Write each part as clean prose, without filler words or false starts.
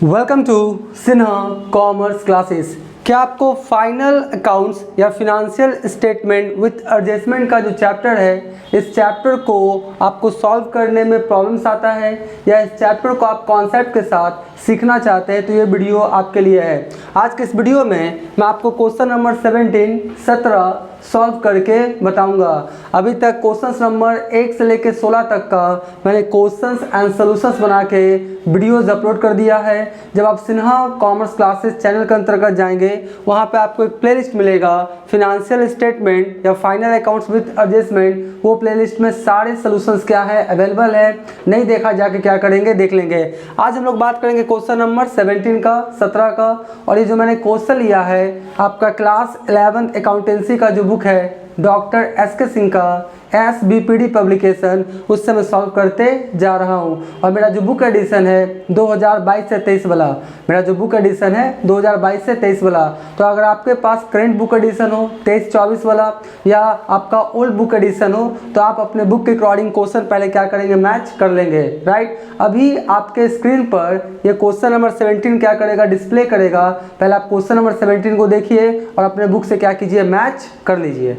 Welcome to Sinha commerce classes. क्या आपको final accounts या फिनेंशियल स्टेटमेंट विथ एडजस्टमेंट का जो चैप्टर है, इस चैप्टर को आपको सॉल्व करने में प्रॉब्लम्स आता है या इस चैप्टर को आप कॉन्सेप्ट के साथ सीखना चाहते हैं तो ये वीडियो आपके लिए है। आज के इस वीडियो में मैं आपको क्वेश्चन नंबर 17 सॉल्व करके बताऊंगा। अभी तक क्वेश्चंस नंबर 1 से लेकर 16 तक का मैंने क्वेश्चंस एंड सॉल्यूशंस बना के वीडियोस अपलोड कर दिया है। जब आप सिन्हा कॉमर्स क्लासेस चैनल के अंतर्गत जाएंगे, वहां पे आपको एक प्लेलिस्ट मिलेगा फिनेंशियल स्टेटमेंट या फाइनल अकाउंट्स विद एडजस्टमेंट। वो प्लेलिस्ट में सारे सॉल्यूशंस क्या है अवेलेबल है। नहीं देखा जाके क्या करेंगे देख लेंगे। आज हम लोग बात करेंगे क्वेश्चन नंबर 17 का, 17 का। और ये जो मैंने क्वेश्चन लिया है आपका क्लास 11th अकाउंटेंसी का जो बुक है डॉक्टर एस.के. सिंह का SBPD पब्लिकेशन, उससे मैं सॉल्व करते जा रहा हूँ। और मेरा जो बुक एडिशन है 2022 से 23 वाला, मेरा जो बुक एडिशन है 2022 से 23 वाला। तो अगर आपके पास करंट बुक एडिशन हो 23-24 वाला या आपका ओल्ड बुक एडिशन हो तो आप अपने बुक के अकॉर्डिंग क्वेश्चन पहले क्या करेंगे, मैच कर लेंगे। राइट, अभी आपके स्क्रीन पर ये क्वेश्चन नंबर 17 क्या करेगा, डिस्प्ले करेगा। पहले आप क्वेश्चन नंबर 17 को देखिए और अपने बुक से क्या कीजिए, मैच कर लीजिए।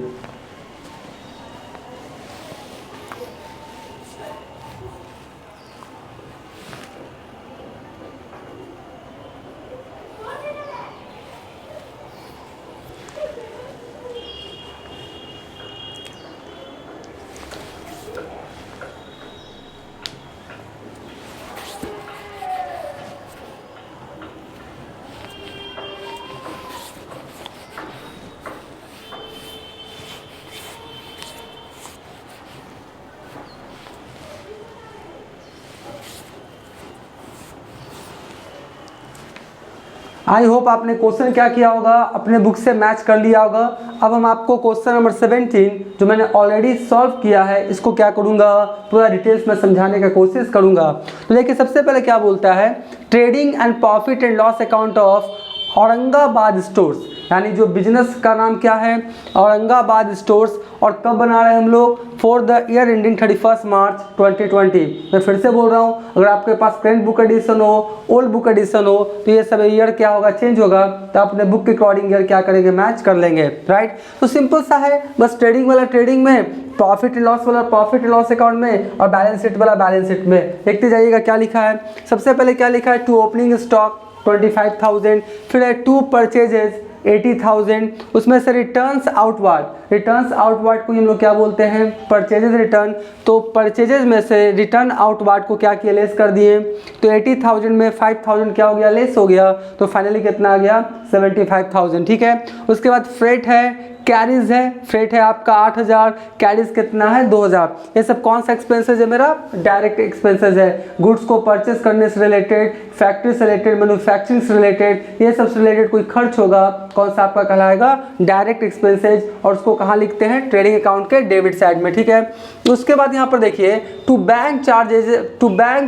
आई होप आपने क्वेश्चन क्या किया होगा, अपने बुक से मैच कर लिया होगा। अब हम आपको क्वेश्चन नंबर 17 जो मैंने ऑलरेडी सॉल्व किया है, इसको क्या करूंगा, पूरा डिटेल्स में समझाने का कोशिश करूंगा। तो देखिए सबसे पहले क्या बोलता है, trading and profit and loss account of Aurangabad stores, यानी जो बिजनेस का नाम क्या है, औरंगाबाद स्टोर्स। और कब बना रहे हैं हम लोग, for the year ending 31 March 2020। मैं फिर से बोल रहा हूँ, अगर आपके पास करंट बुक एडिशन हो, ओल्ड बुक एडिशन हो, तो ये सब ईयर क्या होगा, चेंज होगा। तो अपने बुक के अकॉर्डिंग ईयर क्या करेंगे, मैच कर लेंगे। राइट, तो सिंपल सा है, बस ट्रेडिंग वाला ट्रेडिंग में, प्रॉफिट एंड लॉस वाला प्रॉफिट एंड लॉस अकाउंट में, और बैलेंस शीट वाला बैलेंस शीट में। देखते जाइएगा क्या लिखा है। सबसे पहले क्या लिखा है, टू ओपनिंग स्टॉक 25,000, फिर है टू परचेजेस 80,000, उसमें से रिटर्न्स आउटवर्ड, रिटर्न्स आउटवर्ड को हम लोग क्या बोलते हैं, परचेजेस रिटर्न। तो परचेजेस में से रिटर्न आउटवर्ड को क्या किया, लेस कर दिए। तो 80,000 में 5,000 क्या हो गया, लेस हो गया। तो फाइनली कितना आ गया, 75,000। ठीक है, उसके बाद फ्रेट है, कैरीज है, फ्रेट है आपका 8,000, कैरीज कितना है 2,000। ये सब कौन सा एक्सपेंसेस है, मेरा डायरेक्ट एक्सपेंसेस है। गुड्स को परचेस करने से रिलेटेड, फैक्ट्री से रिलेटेड, मैन्युफैक्चरिंग से रिलेटेड, ये सब से रिलेटेड कोई खर्च होगा, कौन सा आपका कहलाएगा, डायरेक्ट एक्सपेंसेस। और उसको कहाँ लिखते हैं, ट्रेडिंग अकाउंट के डेबिट साइड में। ठीक है, उसके बाद यहाँ पर देखिए to bank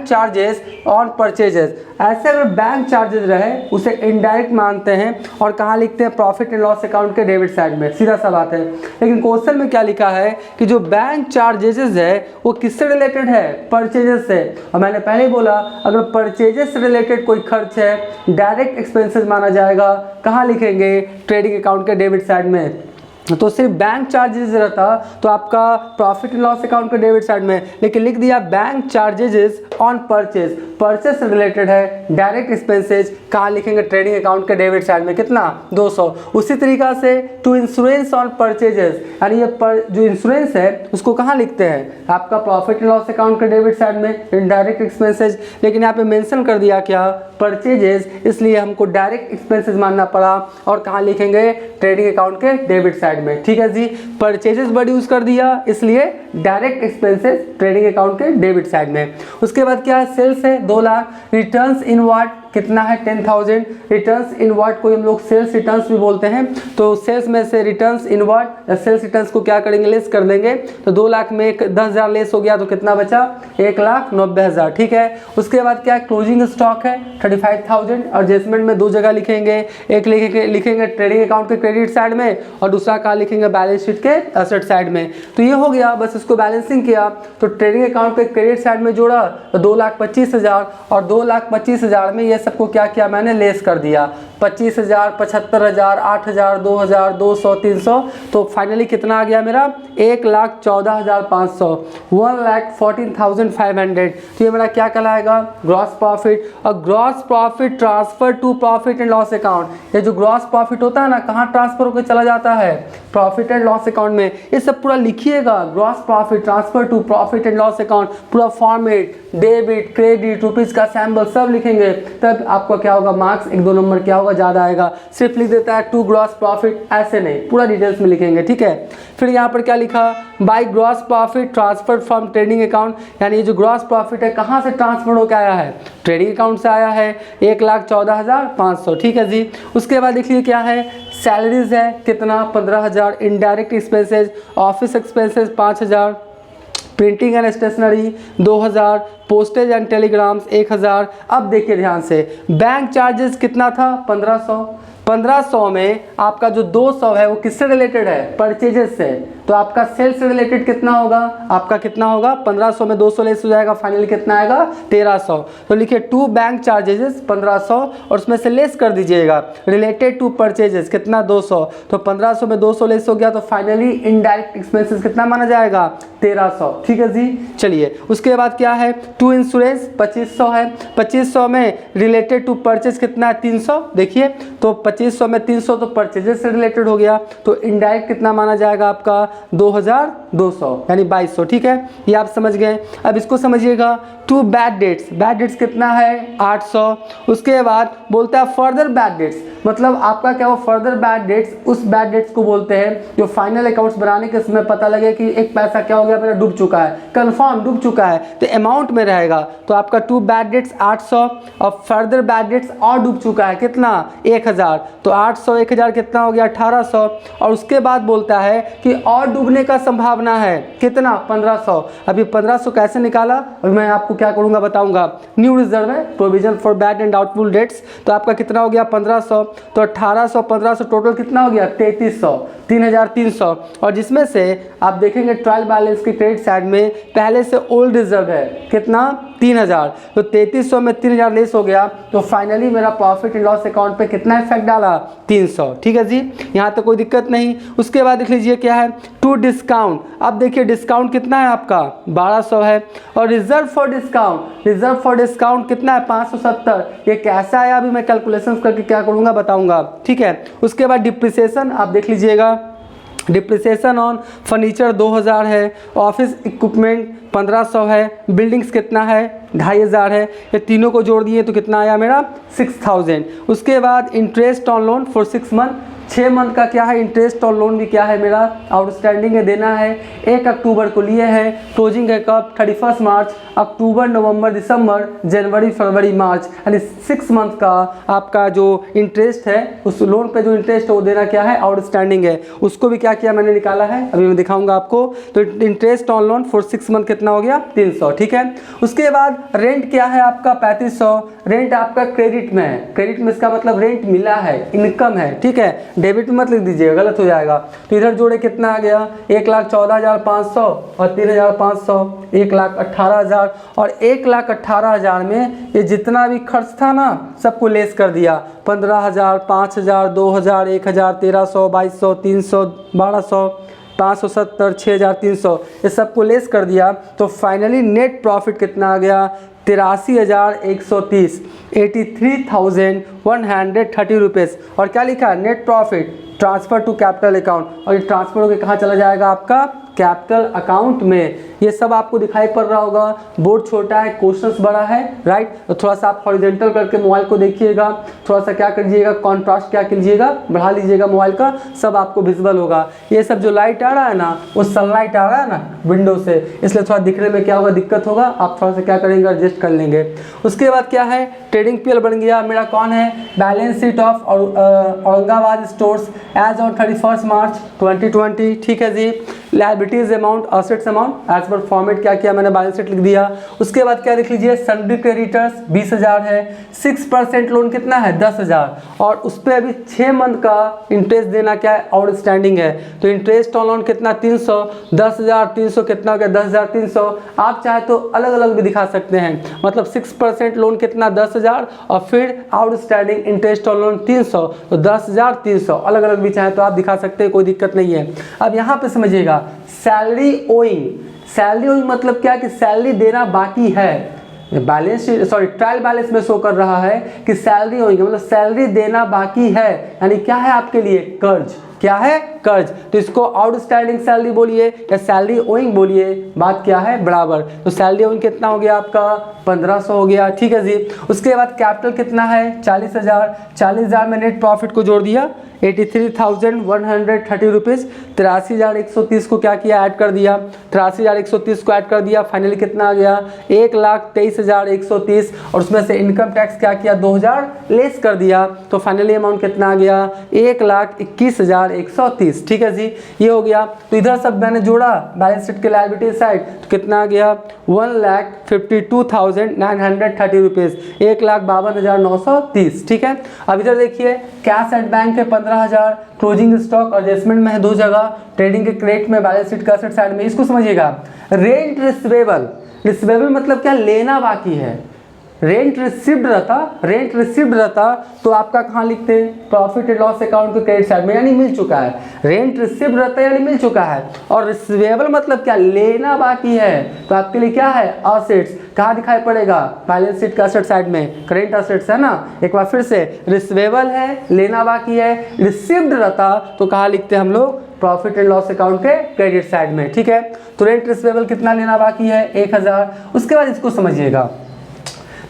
charges on purchases. ऐसे अगर बैंक चार्जेस रहे उसे इनडायरेक्ट मानते हैं और कहाँ लिखते हैं, प्रॉफिट एंड लॉस अकाउंट के डेबिट साइड में। सीधा सा बात है। लेकिन क्वेश्चन में क्या लिखा है कि जो बैंक चार्जेस है वो किससे रिलेटेड है, परचेजेस से। और मैंने पहले ही बोला, अगर परचेजेस से रिलेटेड कोई खर्च है डायरेक्ट एक्सपेंसेस माना जाएगा। कहाँ लिखेंगे, ट्रेडिंग अकाउंट के डेबिट साइड में। तो सिर्फ बैंक चार्जेस रहता तो आपका प्रॉफिट एंड लॉस अकाउंट के डेबिट साइड में, लेकिन लिख दिया bank charges on purchase, purchase से रिलेटेड है, डायरेक्ट एक्सपेंसेज कहाँ लिखेंगे, ट्रेडिंग अकाउंट के डेबिट साइड में। कितना, 200। उसी तरीका से टू इंश्योरेंस ऑन परचेजेस, यानी ये जो इंश्योरेंस है उसको कहाँ लिखते हैं, आपका प्रॉफिट एंड लॉस अकाउंट के डेबिट साइड में, इनडायरेक्ट एक्सपेंसेज। लेकिन यहाँ पे मेंशन कर दिया क्या, परचेजेस, इसलिए हमको डायरेक्ट एक्सपेंसेस मानना पड़ा। और कहाँ लिखेंगे, ट्रेडिंग अकाउंट के डेबिट साइड में। ठीक है जी, परचेजेस वर्ड यूज कर दिया, इसलिए डायरेक्ट एक्सपेंसेस ट्रेडिंग अकाउंट के डेबिट साइड में। उसके बाद क्या है, सेल्स है 2 लाख, रिटर्न्स इन व्हाट कितना है 10,000। रिटर्न्स इन व्हाट को हम लोग सेल्स रिटर्न्स भी बोलते हैं। तो सेल्स में से रिटर्न्स इन व्हाट या सेल्स रिटर्न्स को क्या करेंगे, लेस कर देंगे। तो 2 लाख में 10,000 लेस हो गया तो कितना बचा, 1,90,000। ठीक है, उसके बाद क्या क्लोजिंग स्टॉक है 35,000। एडजस्टमेंट में 2 जगह लिखेंगे, एक लिखेंगे ट्रेडिंग अकाउंट के क्रेडिट साइड में और दूसरा कहाँ लिखेंगे, बैलेंस शीट के एसेट साइड में। तो ये हो गया, बस इसको बैलेंसिंग किया तो ट्रेडिंग अकाउंट के क्रेडिट साइड में जोड़ा तो 2,25,000 और 2,25,000 में ये सबको क्या किया मैंने, लेस कर दिया। 25,000, 75,000, 8,000, 2,000, 200, 300, तो फाइनली कितना आ गया मेरा 1,14,500, 1,14,500। तो ये मेरा क्या कहलाएगा, ग्रॉस प्रॉफिट। और gross profit transfer to profit and loss account. ये जो ग्रॉस प्रॉफिट होता है ना, कहाँ ट्रांसफर होकर चला जाता है, प्रॉफिट एंड लॉस अकाउंट में। ये सब पूरा लिखिएगा, gross profit transfer to profit and loss account, पूरा फॉर्मेट, डेबिट, क्रेडिट, रुपीज का सैम्बल सब लिखेंगे, तब आपको क्या होगा, मार्क्स 1-2 नंबर क्या होगा, ज़्यादा आएगा। सिर्फ लिख देता है टू ग्रॉस प्रॉफिट, ऐसे नहीं, पूरा डिटेल्स में लिखेंगे, ठीक है। फिर यहाँ पर क्या लिखा, by gross profit transfer from trading account, यानी ये जो ग्रॉस प्रॉफिट है कहाँ से ट्रांसफर होकर आया है, ट्रेडिंग अकाउंट से आया है, 1,14,500, ठीक है जी। उसके बाद देखिए क्या है, सैलरीज है कितना, 15,000, indirect expenses, office expenses 5,000, printing and stationery 2,000, postage and telegrams 1,000। अब देखिए ध्यान से, बैंक चार्जेस कितना था, 1,500। 1,500 में आपका जो 200 है वो किससे रिलेटेड है, परचेजेस से। तो आपका सेल्स से रिलेटेड कितना होगा, आपका कितना होगा, 1,500 में 200 लेस हो जाएगा, फाइनली कितना आएगा 1,300। तो लिखिए टू बैंक चार्जेस 1,500 और उसमें से लेस कर दीजिएगा रिलेटेड टू परचेजेस कितना, 200। तो 1,500 में 200 लेस हो गया, तो फाइनली इनडायरेक्ट एक्सपेंसेस कितना माना जाएगा, 1,300, ठीक है जी। चलिए उसके बाद क्या है, टू इंश्योरेंस 2,500 है, 2,500 में रिलेटेड टू परचेज कितना है, 300। देखिए तो 2,500 में 300 तो परचेजेस से रिलेटेड हो गया, तो इनडायरेक्ट कितना माना जाएगा आपका 2,200 यानी 2,200, ठीक है, ये आप समझ गए। अब इसको समझिएगा, to bad debts, bad debts कितना है 800। उसके बाद बोलता है फर्दर बैड डेट्स, मतलब आपका क्या हो, फर्दर बैड डेट्स उस बैड डेट्स को बोलते हैं जो फाइनल अकाउंट्स बनाने के समय पता लगे कि एक पैसा क्या हो गया मेरा, डूब चुका है, कंफर्म डूब चुका है, तो अमाउंट में रहेगा। तो आपका टू बैड डेट्स 800 और फर्दर बैड डेट्स और डूब चुका है कितना, 1,000। तो 800 1,000 कितना हो गया, 1,800। और उसके बाद बोलता है कि और डूबने का संभावना है कितना, 1,500। अभी 1,500 कैसे निकाला, अभी मैं आपको क्या करूंगा बताऊंगा। न्यू रिजर्व है, provision for bad and doubtful debts, तो आपका कितना हो गया 1,500। तो 1,800 1,500 टोटल कितना हो गया 3,300, 3,300। और जिसमें से आप देखेंगे ट्रायल बैलेंस की क्रेडिट साइड में पहले से ओल्ड रिजर्व है कितना, 3,000। तो 3,300 में 3,000 लेस हो गया, तो फाइनली मेरा प्रॉफिट एंड लॉस अकाउंट पे कितना इफेक्ट डाला, 300, ठीक है जी, यहाँ तो कोई दिक्कत नहीं। उसके बाद देख लीजिए क्या है, टू डिस्काउंट। अब देखिए डिस्काउंट कितना है आपका 1,200 है, और reserve for discount, reserve for discount कितना है 570। ये कैसा है अभी मैं कैलकुलेशन करके क्या करूँगा बताऊँगा, ठीक है। उसके बाद डिप्रिसिएशन आप देख लीजिएगा, डिप्रिसिएशन ऑन फर्नीचर 2,000 है, ऑफिस इक्विपमेंट 1,500 है, बिल्डिंग्स कितना है 2,500 है, ये तीनों को जोड़ दिए तो कितना आया मेरा 6,000। उसके बाद interest on loan for 6 month, 6 month का क्या है इंटरेस्ट और लोन भी क्या है मेरा आउटस्टैंडिंग है, देना है। 1 अक्टूबर को लिए है, क्लोजिंग है कब 31 मार्च, अक्टूबर नवंबर दिसंबर जनवरी फरवरी मार्च, यानी 6 मंथ का आपका जो इंटरेस्ट है उस लोन पे जो इंटरेस्ट है वो देना क्या है आउटस्टैंडिंग है, उसको भी क्या किया मैंने निकाला है, अभी मैं दिखाऊंगा आपको। तो interest on loan for 6 month कितना हो गया 300, ठीक है। उसके बाद रेंट क्या है आपका 3500, रेंट आपका क्रेडिट में है, क्रेडिट में इसका मतलब रेंट मिला है, इनकम है, ठीक है, डेबिट में मत लिख दीजिएगा गलत हो जाएगा। तो इधर जोड़े कितना आ गया 1,14,500 और 3,500, 1,18,000। और 1,18,000 में ये जितना भी खर्च था ना सबको लेस कर दिया, 15,000, 5,000, 2,000, 1,000, 1,300, 2,200, 300, 1,200, 570, 6,300, ये सबको लेस कर दिया। तो फाइनली नेट प्रॉफिट कितना आ गया 83,130, 83,130 रुपीज़। और क्या लिखा है net profit transfer to capital account, और ये ट्रांसफर होकर कहाँ चला जाएगा आपका कैपिटल अकाउंट में। ये सब आपको दिखाई पड़ रहा होगा, बोर्ड छोटा है क्वेश्चंस बड़ा है, राइट। तो थोड़ा सा आप हॉरिजॉन्टल करके मोबाइल को देखिएगा, थोड़ा सा क्या करिएगा कॉन्ट्रास्ट क्या कीजिएगा बढ़ा लीजिएगा मोबाइल का, सब आपको विजुअल होगा। ये सब जो लाइट आ रहा है ना वो सनलाइट आ रहा है ना विंडो से, इसलिए थोड़ा दिखने में क्या होगा दिक्कत होगा, आप थोड़ा सा क्या करेंगे एडजस्ट कर लेंगे। उसके बाद क्या है ट्रेडिंग पीएल बन गया मेरा, कौन है balance sheet of Aurangabad stores as on 31 March 2020, ठीक है जी। Liabilities amount, assets amount as per format क्या किया मैंने, बैलेंस शीट लिख दिया। उसके बाद क्या लिख लीजिए, सन्ड्री क्रेडिटर्स 20,000 है, 6% लोन कितना है 10,000, और उस पर अभी 6 मंथ का इंटरेस्ट देना क्या है, आउटस्टैंडिंग है। तो इंटरेस्ट ऑन लोन कितना 300, 10,000 300 कितना हो गया 10,300। आप चाहे तो अलग अलग भी दिखा सकते हैं, मतलब 6% लोन कितना 10,000 और फिर आउटस्टैंडिंग इंटरेस्ट ऑन लोन 300, तो 10,300 अलग अलग भी चाहे तो आप दिखा सकते हैं, कोई दिक्कत नहीं है। अब यहाँ पे समझिएगा, सैलरी ओइंग, सैलरी ओइंग मतलब क्या कि सैलरी देना बाकी है, बैलेंस सॉरी ट्रायल बैलेंस में शो कर रहा है कि सैलरी ओइंग मतलब सैलरी देना बाकी है, यानी क्या है आपके लिए, कर्ज। क्या है, कर्ज। तो इसको आउटस्टैंडिंग सैलरी बोलिए या सैलरी ओइंग बोलिए, बात क्या है बराबर। तो सैलरी ओइंग कितना हो गया आपका 1500 हो गया, ठीक है जी। उसके बाद कैपिटल कितना है 40,000, 40,000 में नेट प्रॉफिट को जोड़ दिया 83,130 रुपीज़, 83,130 को क्या किया, ऐड कर दिया, 83,130 को ऐड कर दिया, फाइनली कितना आ गया 1,23,130, और उसमें से इनकम टैक्स क्या किया 2,000 लेस कर दिया, तो फाइनली अमाउंट कितना आ गया 1,21,130, ठीक है जी। ये हो गया। तो इधर सब मैंने जोड़ा बैलेंस शीट के लायबिलिटी साइड, तो कितना आ गया 1,52,930 रुपीज़, 1,52,930, ठीक है। अब इधर देखिए कैश एट बैंक है 15,000, क्लोजिंग स्टॉक एडजस्टमेंट में है 2 जगह, ट्रेडिंग के क्रेडिट में, बैलेंस शीट का एसेट साइड में। इसको समझिएगा, रेंट रिसीवेबल, रिसीवेबल मतलब क्या, लेना बाकी है। रेंट रिसीव्ड रहता तो आपका कहाँ लिखते हैं, प्रॉफिट एंड लॉस अकाउंट के क्रेडिट साइड में, यानी मिल चुका है। रेंट रिसीव्ड रहता है यानी मिल चुका है, और रिसीवेबल मतलब क्या, लेना बाकी है, तो आपके लिए क्या है, असेट्स। कहाँ दिखाई पड़ेगा, बैलेंस शीट का एसेट साइड में, करेंट असेट्स है ना। एक बार फिर से, रिसीवेबल है, लेना बाकी है, रिसीव्ड रहता तो कहाँ लिखते हैं हम लोग, प्रॉफिट एंड लॉस अकाउंट के क्रेडिट साइड में, ठीक है। तो रेंट रिसीवेबल कितना लेना बाकी है 1,000। उसके बाद इसको समझिएगा,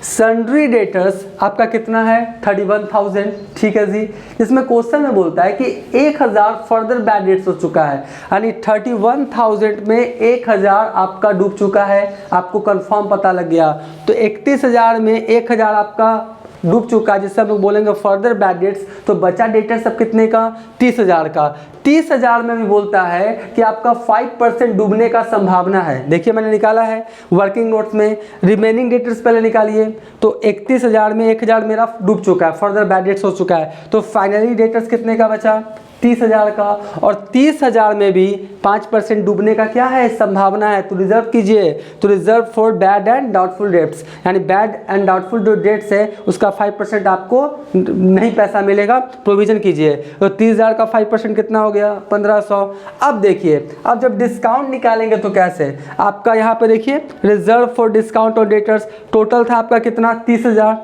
सन्ड्री डेटर्स आपका कितना है 31,000, ठीक है जी। इसमें क्वेश्चन में बोलता है कि 1,000 फर्दर बैड डेट्स हो चुका है, यानी 31,000 में 1,000 आपका डूब चुका है, आपको कंफर्म पता लग गया। तो 31,000 में 1,000 आपका डूब चुका है, जिससे हम लोग बोलेंगे फर्दर बैड डेट्स। तो बचा डेटर सब कितने का 30,000 का। 30,000 में भी बोलता है कि आपका 5% डूबने का संभावना है। देखिए मैंने निकाला है वर्किंग नोट्स में, रिमेनिंग डेटर्स पहले निकालिए। तो 31,000 में 1,000 मेरा डूब चुका है, फर्दर बैड डेट्स हो चुका है, तो फाइनली डेटर्स कितने का बचा 30,000 का। और 30,000 में भी 5% डूबने का क्या है, संभावना है। तो रिजर्व कीजिए, तो reserve for bad and doubtful debts, यानी बैड एंड डाउटफुल जो डेट्स है उसका 5% आपको नहीं पैसा मिलेगा, प्रोविजन कीजिए। तो 30,000 का 5% कितना हो गया 1,500। अब देखिए, अब जब डिस्काउंट निकालेंगे तो कैसे, आपका यहाँ पे देखिए reserve for discount on debtors total था आपका कितना 30,000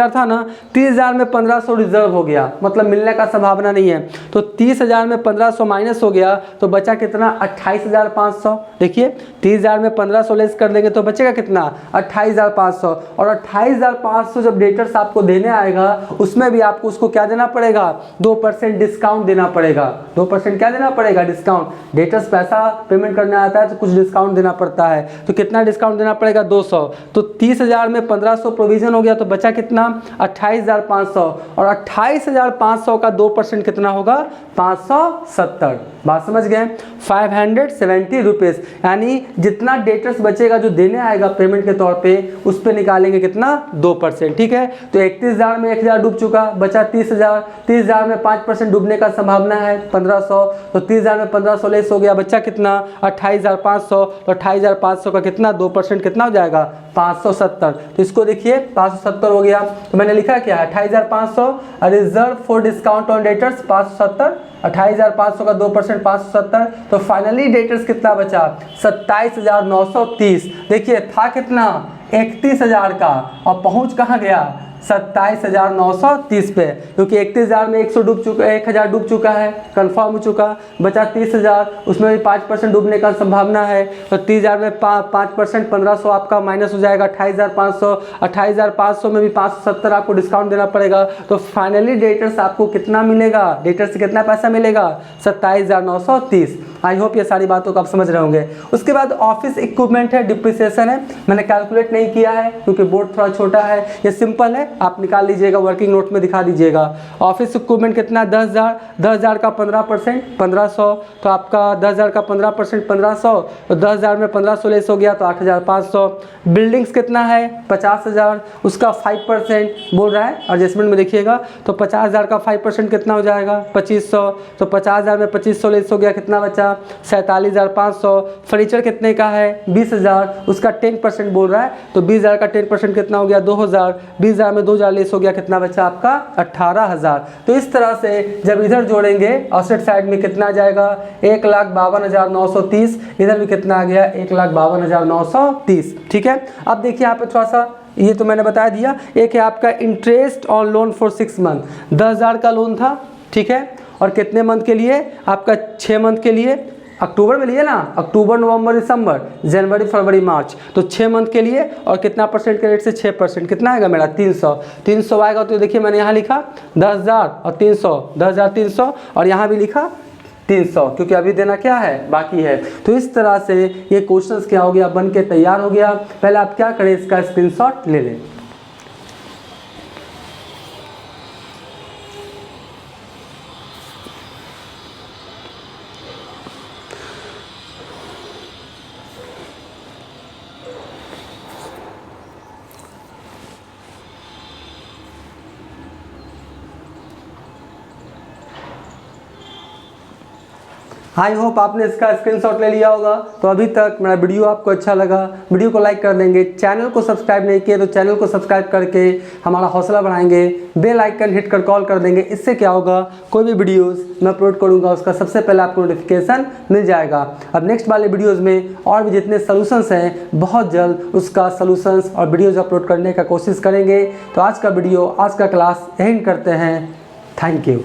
था ना। 30,000 में 1,500 रिजर्व हो गया, मतलब मिलने का संभावना नहीं है। तो 30,000 में 1,500 माइनस हो गया, तो बचा कितना 28,500। देखिए 30,000 में 1,500 लेस कर देंगे तो बचेगा कितना 28,500। और 28,500 जब डेटर्स आपको देने आएगा, उसमें भी आपको उसको क्या देना पड़ेगा 2% डिस्काउंट देना पड़ेगा। 2% क्या देना पड़ेगा, डिस्काउंट। डेटर्स पैसा पेमेंट करने आता है तो कुछ डिस्काउंट देना पड़ता है, तो कितना डिस्काउंट देना पड़ेगा 200। तो 30,000 में 1,500 प्रोविजन हो गया, तो बचा कितना 28,500। और 28,500 का 2% कितना होगा 570। बात समझ गए, 570 रुपीज़, यानी जितना डेटर्स बचेगा जो देने आएगा पेमेंट के तौर पे, उस पे निकालेंगे कितना 2%, ठीक है। तो 31,000 में 1,000 डूब चुका, बचा 30,000। 30,000 में 5% डूबने का संभावना है 1,500। तो 30,000 में 1,500 लेस हो गया, बच्चा कितना 28,500। तो 28,500 का कितना 2% कितना हो जाएगा 570। तो इसको देखिए 570 हो गया। तो मैंने लिखा क्या है 28,500, reserve for discount on debtors 570, 28,500 का 2% 570। तो फाइनली डेटर्स कितना बचा 27,930। देखिए था कितना 31,000 का, और पहुंच कहाँ गया 27,930 पे, क्योंकि 31,000 में 100 डूब चुका, 1,000 डूब चुका है, कंफर्म हो चुका। बचा 30,000, उसमें भी 5% डूबने का संभावना है। तो 30,000 में 5% 1,500 आपका माइनस हो जाएगा 28,500। 28,500 में भी 570 आपको डिस्काउंट देना पड़ेगा। तो फाइनली डेटर्स आपको कितना मिलेगा, डेटर्स से कितना पैसा मिलेगा 27,930। आई होप ये सारी बातों को आप समझ रहे होंगे। उसके बाद ऑफिस इक्विपमेंट है, डिप्रिसिएशन है, मैंने कैलकुलेट नहीं किया है क्योंकि बोर्ड थोड़ा छोटा है, ये सिंपल है, आप निकाल लीजिएगा, वर्किंग नोट में दिखा दीजिएगा। ऑफिस इक्विपमेंट कितना 10,000, 10,000 का 15% 1500, तो आपका 10,000 का 15% 1500, तो 10,000 में 1500 लेस हो गया तो 8,500। बिल्डिंग्स कितना है 50,000, उसका 5% बोल रहा है एडजस्टमेंट में देखिएगा, तो 50,000 का 5% कितना हो जाएगा 2500, तो 50,000 में 2500 लेस हो गया, कितना बचा 47,500। फर्नीचर कितने का है 20,000, उसका 10% बोल रहा है, तो 20,000 का 10% कितना हो गया 2,000, 20,000 में 2,000 लेस हो गया, कितना बचा आपका 18,000। तो इस तरह से जब इधर जोड़ेंगे ऑफसेट साइड में कितना आ जाएगा 1,52,930, इधर भी कितना आ गया 1,52,930। ठीक है, अब देखिए यहाँ पे थोड़ा सा, ये तो मैंने बता दिया। एक है आपका interest on loan for 6 month, 10,000 का लोन था, ठीक है, और कितने मंथ के लिए आपका 6 मंथ के लिए, अक्टूबर में लिए ना, अक्टूबर नवंबर दिसंबर जनवरी फरवरी मार्च, तो 6 मंथ के लिए, और कितना परसेंट के रेट से 6%, कितना आएगा मेरा 300 आएगा। तो देखिए मैंने यहाँ लिखा 10,000 और 300, 10,300, और यहाँ भी लिखा 300 क्योंकि अभी देना क्या है बाकी है। तो इस तरह से ये क्वेश्चंस क्या हो गया, बन के तैयार हो गया। पहले आप क्या करें, इसका स्क्रीनशॉट ले लें। आई होप आपने इसका स्क्रीनशॉट ले लिया होगा। तो अभी तक मेरा वीडियो आपको अच्छा लगा, वीडियो को लाइक कर देंगे, चैनल को सब्सक्राइब नहीं किए तो चैनल को सब्सक्राइब करके हमारा हौसला बढ़ाएंगे, बेल आइकन हिट कर कॉल कर देंगे। इससे क्या होगा, कोई भी वीडियोस मैं अपलोड करूंगा उसका सबसे पहले आपको नोटिफिकेशन मिल जाएगा। अब नेक्स्ट वाले वीडियोज़ में और भी जितने सोल्यूशंस हैं बहुत जल्द उसका सोल्यूशंस और वीडियोज़ अपलोड करने का कोशिश करेंगे। तो आज का वीडियो, आज का क्लास यहीं करते हैं। Thank you.